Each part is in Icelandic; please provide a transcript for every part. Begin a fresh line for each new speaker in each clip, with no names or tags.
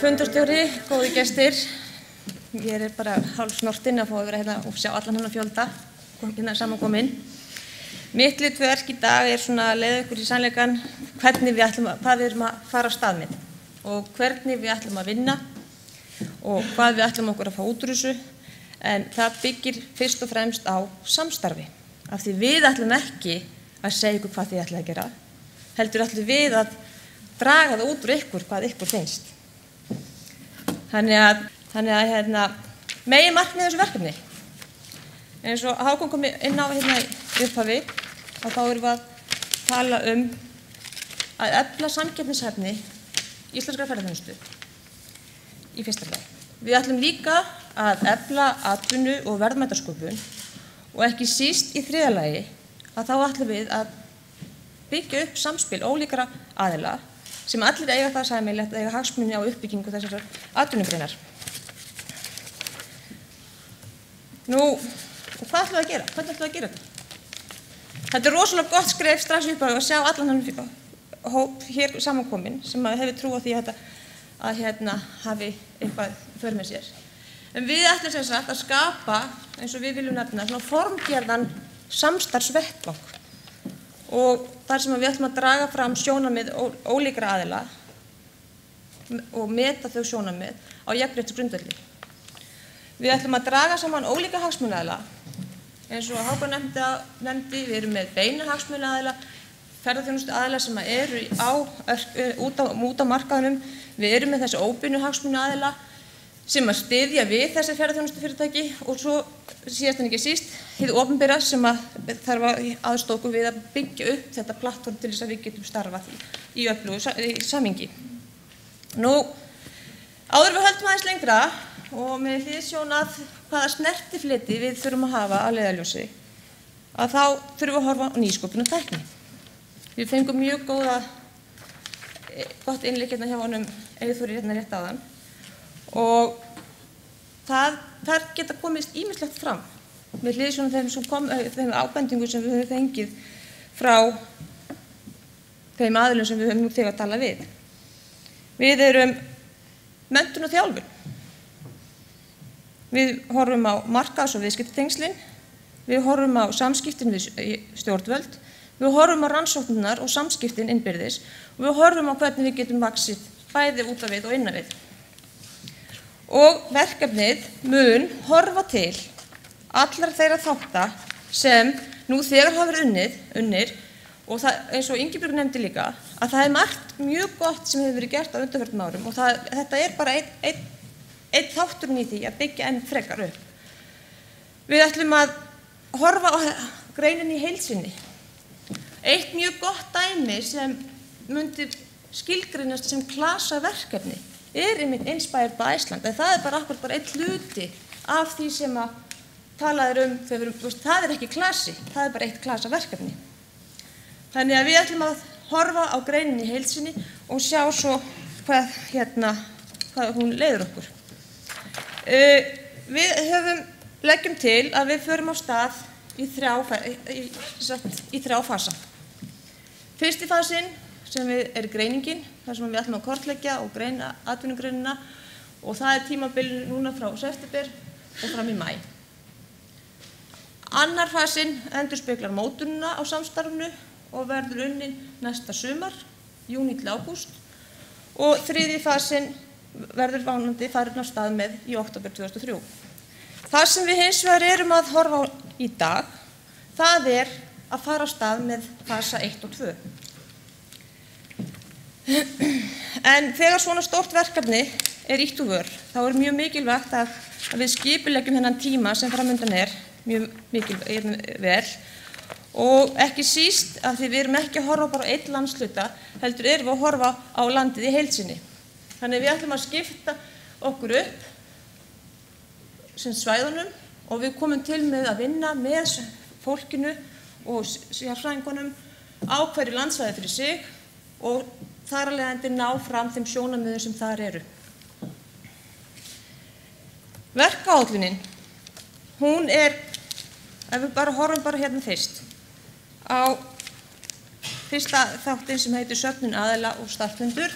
Fundarstjóri, góði gestir, ég bara hálfsnortin að fá að vera hérna og sjá allan hennar fjölda hérna samankominn. Mitt hlutverk í dag svona að leiða ykkur í sannleikann hvað við ætlum að fara af stað með og hvernig við ætlum að vinna og hvað við ætlum okkur að fá út úr þessu, en það byggir fyrst og fremst á samstarfi. Af því við ætlum ekki að segja ykkur hvað þið ætlum að gera, heldur ætlum við að draga það út úr ykkur hvað ykkur finnst. Þannig að megin markmið þessu verkefni. Eins og Hákon kom inn á hérna í upphafi, þá erum við að tala að efla samkeppnishæfni íslenskrar ferðaþjónustu í fyrsta lagi. Við ætlum líka að efla atvinnu og verðmætasköpun og ekki síst í þriðja lagi að þá ætlum við að byggja upp samspil ólíkra aðila sem allir eiga það sameiginlegt að eiga hagsmuni á uppbyggingu þessar atvinnugreinar. Nú, og hvað ætlum við að gera? Hvernig ætlum við að gera þetta? Þetta rosalega gott skref strax upp að sjá allan hann hóp hér samankominn sem hefur trú á því að hafi eitthvað för með sér. En við ætlum sem sagt að skapa, eins og við viljum nefna, svona formgerðan samstarfsvettvang. Og þar sem við ætlum að draga fram sjónarmið ólíkra aðila og meta þau sjónarmið á jafnréttisgrundvelli. Við ætlum að draga saman ólíka hagsmunaaðila, eins og Hákon nefndi, við erum með beina hagsmunaaðila, ferðaþjónustuaðila sem eru út á markaðnum, við erum með þessi óbeinu hagsmunaaðila sem að styðja við þessi ferðaþjónustufyrirtæki og svo síðast en ekki síst hið opinbera sem þarf að aðstoða okkur við að byggja upp þetta plattform til þess að við getum starfað í öflugu samhengi. Nú, áður við höldum aðeins lengra og með hliðsjón af hvaða snertifleti við þurfum að hafa að leiðarljósi, að þá þurfum við að horfa á nýsköpun og tækni. Við fengum mjög gott innlegg hérna hjá honum Eyþóri hérna rétt áðan og þar geta komist ýmislegt fram með hliðsjón af þeim ábendingum sem við höfum fengið frá þeim aðilum sem við höfum nú þegar talað við. Við erum menntun og þjálfun. Við horfum á markaðs- og viðskiptatengslin, við horfum á samskiptin við stjórnvöld, við horfum á rannsóknirnar og samskiptin innbyrðis og við horfum á hvernig við getum vaxið bæði út af við og innan við. Og verkefnið mun horfa til allar þeirra þátta sem nú þegar hafa verið unnir og það, eins og Ingibjörg nefndi líka, að það margt mjög gott sem hefur verið gert á undanförnum árum og þetta bara einn þátturinn í því að byggja enn frekar upp. Við ætlum að horfa á greininni í heild sinni. Eitt mjög gott dæmi sem myndi skilgreinast sem klasaverkefni einmitt Inspired by Iceland, en það bara einn hluti af því sem að talað það ekki klasi, það bara eitt klasaverkefni. Þannig að við ætlum að horfa á greininni í heild sinni og sjá svo hvað hún leiðir okkur. Við leggjum til að við förum á stað í þrjá fasa. Fyrsti fasinn sem greiningin, þar sem við ætlum að kortleggja og greina atvinnugreinina og það tímabilið núna frá september og fram í maí. Annar fasinn endurspeglar mótunina á samstarfinu og verður unnin næsta sumar, júní til ágúst og þriðji fasinn verður vonandi farin af stað með í október 2003. Það sem við hins vegar erum að horfa á í dag, það að fara af stað með fasa 1 og 2. En þegar svona stórt verkefni ýtt úr vör, þá mjög mikilvægt að við skipuleggjum þennan tíma sem framundan mjög vel og ekki síst af því við erum ekki að horfa bara á einn landshluta, heldur erum við að horfa á landið í heild sinni. Þannig við ætlum að skipta okkur upp sem svæðunum og við komum til með að vinna með fólkinu og sérfræðingunum á hverju landsvæði fyrir sig og þar af leiðandi ná fram þeim sjónarmiðum sem þar eru. Verkáætlunin, hún ef við bara horfum bara hérna fyrst á fyrsta þáttinn sem heitir söfnun aðila og starfsfundur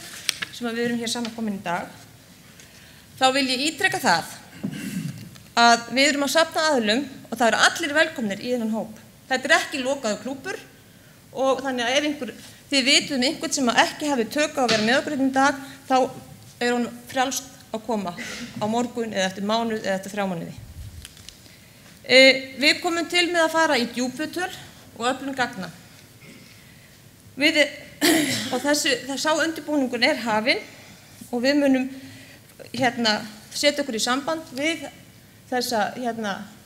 sem við erum hér samankomin í dag, þá vil ég ítreka það að við erum að safna aðilum og það eru allir velkomnir í þennan hóp. Þetta ekki lokaður klúbbur og þannig að ef þið vitum einhvern sem ekki hafi tök á að vera með okkur í dag, þá hún frjálst að koma á morgun eða eftir mánuð eða eftir 3 mánuði. Við komum til með að fara í djúpviðtöl og öflun gagna. Og sá undirbúningur hafinn og við munum setja okkur í samband við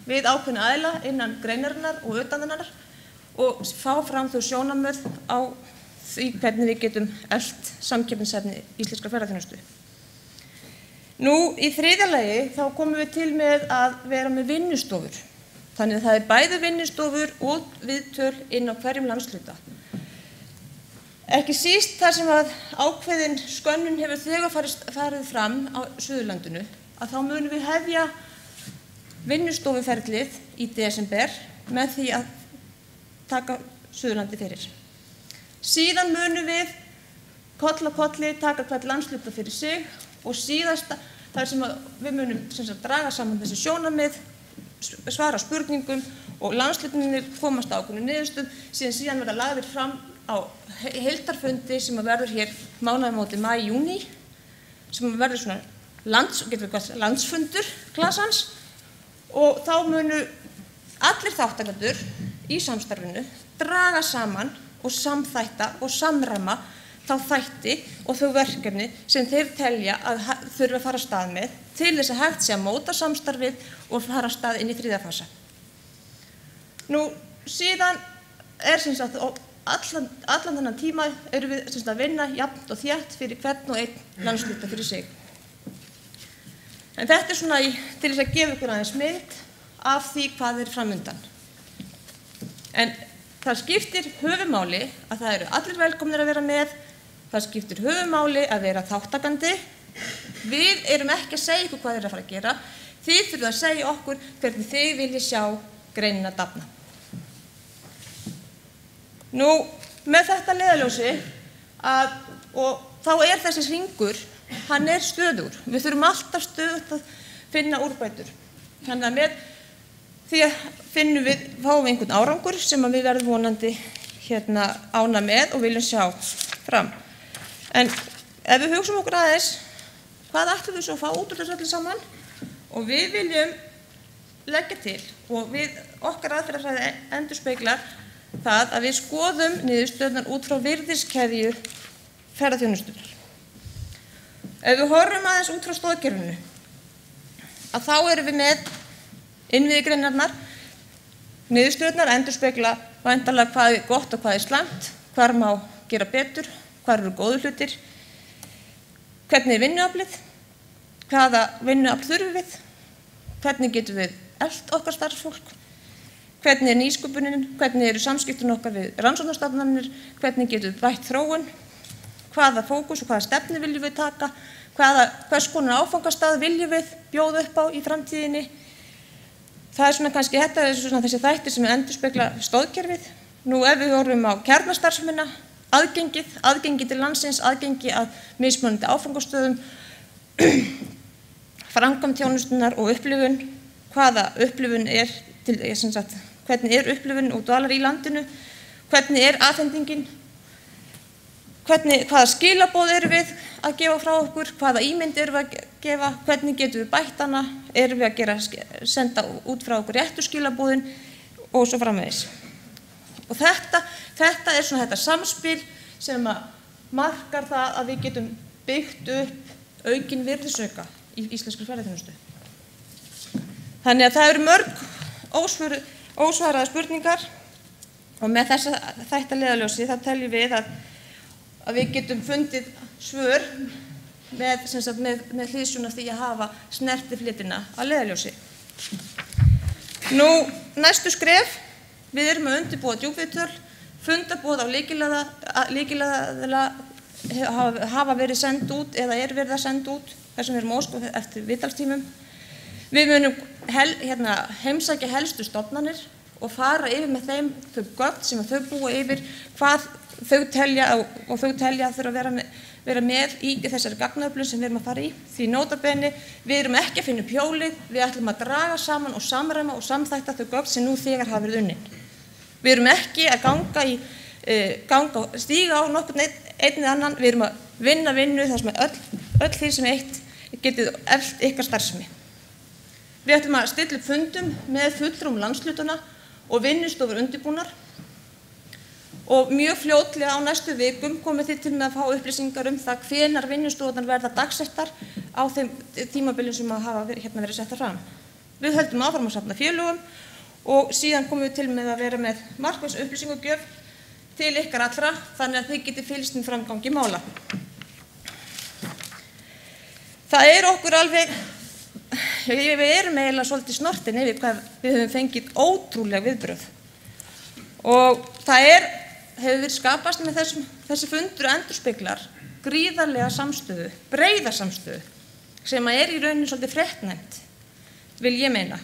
við ákveðna aðila innan greinarinnar og utan hennar og fá fram þau sjónarmið á því hvernig við getum eflt samkeppnishæfni íslenskrar ferðaþjónustu. Nú, í þriðja lagi þá komum við til með að vera með vinnustofur. Þannig að það bæði vinnustofur og viðtöl inn á hverjum landshluta. Ekki síst þar sem að ákveðin skönnun hefur þegar farið fram á Suðurlandinu, að þá munum við hefja vinnustofuferlið í desember með því að taka Suðurlandi fyrir. Síðan munum við koll á kolli taka hvert landshluta fyrir sig og síðasta þar sem við munum draga saman þessi sjónarmið, svara spurningum og landshlutarnir komast á ákveðnum niðurstöðum, síðan verða lagðir fram á heildarfundi sem verður hér mánaðamóti maí-júní, sem verður svona landsfundur klasans og þá munu allir þátttakendur í samstarfinu draga saman og samþætta og samræma þá þætti og þau verkefni sem þeir telja að þurfa að fara af stað með til þess að hægt sé að móta samstarfið og fara af stað inn í 3. fasa. Nú, síðan allan þennan tíma erum við að vinna jafnt og þétt fyrir hvern og einn landshluta fyrir sig. En þetta svona til þess að gefa ykkur aðeins mynd af því hvað framundan. En það skiptir höfumáli að það eru allir velkomnir að vera með, það skiptir höfumáli að vera þáttakandi. Við erum ekki að segja ykkur hvað að fara að gera, þið þurfum að segja okkur hvernig þið viljið sjá greinina dafna. Nú, með þetta leiðarljósi og þá þessi hringur, hann stöðugur. Við þurfum alltaf stöðugt að finna úrbætur. Þannig að með því fáum við einhvern árangur sem við verðum vonandi ána með og viljum sjá fram. En ef við hugsum okkur aðeins, hvað ætlum við svo að fá út úr þessu öllu saman? Og við viljum leggja til og okkar aðferðafræði endurspeglar það að við skoðum niðurstöðurnar út frá virðiskeðju ferðaþjónustunnar. Ef við horfum aðeins út frá stoðkerfinu, að þá erum við með innviðigreinarnar, niðurstöðurnar endurspegla væntanlega hvað gott og hvað slæmt, hvar má gera betur, hvar eru góðu hlutir, hvernig vinnuaflið, hvaða vinnuafl þurfum við, hvernig getum við eflt okkar starfsfólk, hvernig nýsköpunin, hvernig eru samskiptin okkar við rannsóknarstofnanir, hvernig getum við bætt þróun, hvaða fókus og hvaða stefnu viljum við taka, hvers konar áfangastað viljum við bjóða upp á í framtíðinni. Það kannski þessi þættir sem endurspegla stoðkerfið. Nú ef við horfum á kjarnastarfsemina, aðgengi til landsins, aðgengi að mismunandi áfangastöðum, framkvæmd þjónustunnar og upplifun, hvaða upplifun hvernig upplifun og dvalar í landinu, hvernig afhendingin, hvaða skilaboð erum við að gefa frá okkur, hvaða ímynd erum við að gefa, hvernig getum við bætt hana, erum við að senda út frá okkur réttu skilaboðin og svo framvegis. Og þetta þetta samspil sem markar það að við getum byggt upp aukin virðisauka í íslenskri ferðaþjónustu. Þannig að það eru mörg ósvaraðar spurningar og með þetta leiðarljósi þá teljum við að við getum fundið svör með hliðsjón af því að hafa snertiflitina að leiðarljósi. Nú, næstu skref, við erum að undirbúa djúpviðtöl, fundarboð á lykilaðila hafa verið send út eða verið að senda út, þar sem við erum óskað eftir viðtalstímum. Við munum heimsækja helstu stofnanir og fara yfir með þeim þau gögn sem þau búa yfir, hvað þau telja og þau telja að þurfa að vera með í þessari gagnaöflun sem við erum að fara í. Því nota bene, við erum ekki að finna upp hjólið, við ætlum að draga saman og samræma og samþætta þau gögn sem nú þegar hafa verið unnin. Við erum ekki að stíga á nokkurn einn eða annan, við erum að vinna vinnu þar sem öll því sem eitt getið eflt ykkar starfsemi. Við ætlum að stilla upp fundum með fulltrúum landshlutana og vinnustofur undirbúnar og mjög fljótlega á næstu vikum komið þið til með að fá upplýsingar það hvenær vinnustofurnar verða dagsettar á þeim tímabilin sem hafa verið settar fram. Við höldum áfram að safna félögum og síðan komum við til með að vera með markviss upplýsingagjöf til ykkar allra þannig að þið getið fylgst með framgangi mála. Það okkur alveg, við erum eiginlega svolítið snortin yfir hvað við höfum fengið ótrúlega viðbrögð og það hefur verið skapast með þessi fundur endurspeglar gríðarlega samstöðu, breiða samstöðu sem í rauninni svolítið fréttnæmt, vil ég meina,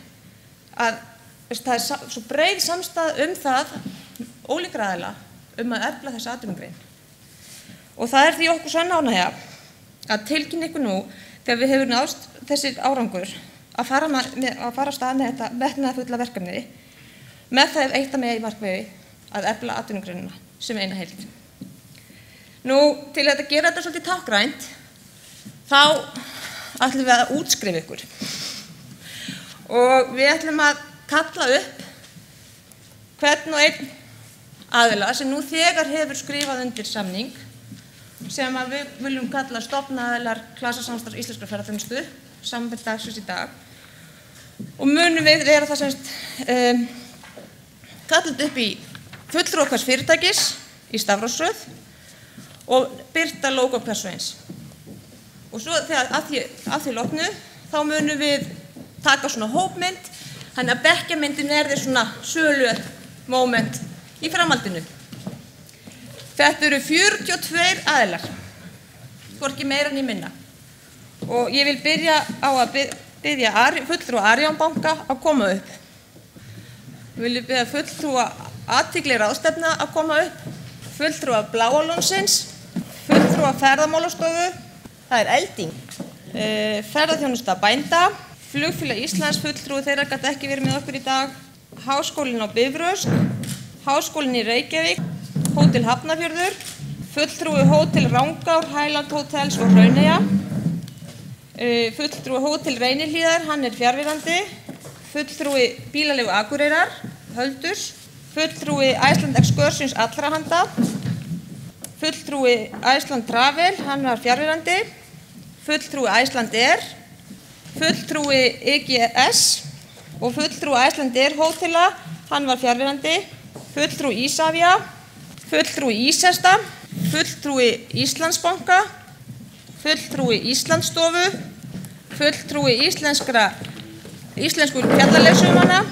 að það svo breið samstaða það, ólíkra aðila, að efla þessa atvinnugrein. Og það því okkur svo ánægja að tilkynna ykkur nú þegar við hefur náðst þessi árangur að fara af stað með þetta metnaðarfulla verkefni með það eitt að með í markmiði að efla atvinnugreinina sem eina heild. Nú, til að gera þetta svolítið táknrænt, þá ætlum við að útskrifa ykkur. Og við ætlum að kalla upp hvern og einn aðila sem nú þegar hefur skrifað undir samning sem við viljum kalla stofnaðilar klasasamstarfs íslenskrar ferðaþjónustu, samanber dagsins í dag. Og munum við vera það kallað upp í fulltrúa hvers fyrirtækis í stafrófsröð og birta logo hvers og eins. Og svo þegar að því loknu, þá munum við taka svona hópmynd, þannig að bekkjarmyndin því svona sölu moment í framhaldinu. Þetta 42 aðilar, hvorki meira né minna. Og ég vil byrja á að biðja fulltrúa Arion banka að koma upp. Við viljum biðja fulltrúa athygli ráðstefna að koma upp, fulltrúa Bláa lónsins, fulltrúa ferðamálastofu, það Elding, ferðaþjónusta bænda, Flugfélag Íslands, fulltrúi þeirra gat ekki verið með okkur í dag, Háskólinn á Bifröst, Háskólinn í Reykjavík, Hótel Hafnarfjörður, fulltrúi Hótel Rangár, Highland Hotels og Hrauneyja, fulltrúi Hótel Reynihlíðar, hann fjarverandi, fulltrúi Bílaleigu Akureyrar, Höldurs, fulltrúi Iceland Excursions allra handa, fulltrúi Iceland Travel, hann var fjarverandi, fulltrúi Iceland Air, fulltrúi EGS og fulltrúi Iceland Air Hótela, hann var fjarverandi, fulltrúi Ísavia, fulltrúi Ísesta, fulltrúi Íslandsbanka, fulltrúi Íslandsstofu, fulltrúi íslensku fjallaleiðsögumanna,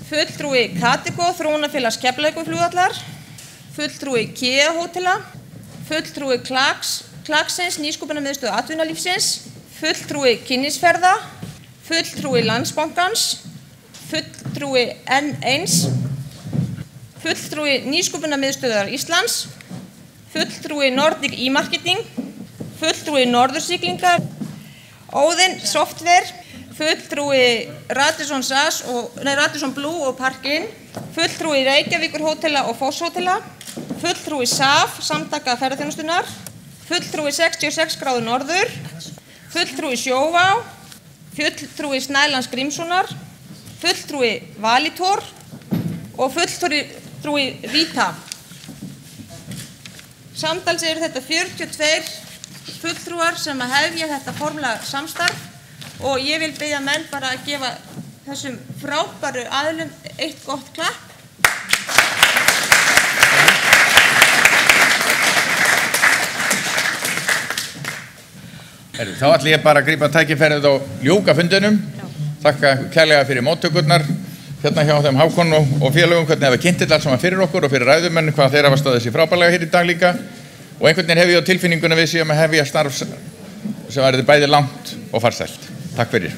fulltrúi Katiko, Þróunarfélags Keflavíkurflugvallar, fulltrúi KEA Hótela, fulltrúi Klagsins, Nýsköpunarmiðstöð atvinnulífsins, fulltrúi Kynnisferða, fulltrúi Landsbankans, fulltrúi N1, fulltrúi Nýsköpunarmiðstöðvar Íslands, fulltrúi Nordic e-marketing, fulltrúi Norðursiglingar, Óðinn Software, fulltrúi Radisson SAS Radisson Blue og Park-in, fulltrúi Reykjavíkur Hótela og Foss Hótela, fulltrúi SAF, Samtaka ferðaþjónustunnar, fulltrúi 66 gráðu norður, fulltrúi Sjóvá, fulltrúi Snælands Grímssonar, fulltrúi Valitor og fulltrúi Vita. Samtals þetta 42 fulltrúar sem hefja þetta formlega samstarf og ég vil biðja menn bara að gefa þessum frábæru aðilum eitt gott klapp.
Þá ætla ég bara að grípa tækifærið og ljúka fundinum. Þakka kærlega fyrir móttökurnar hérna hjá þeim Hákon og félögum, hvernig hafa kynnt þetta allt saman fyrir okkur og fyrir ræðumenn, hvað þeir hafa staðið sér frábærlega hér í dag líka. Og einhvern veginn hef ég á tilfinninguna við séum að hefja starf sem verður bæði langt og farsælt. Takk fyrir.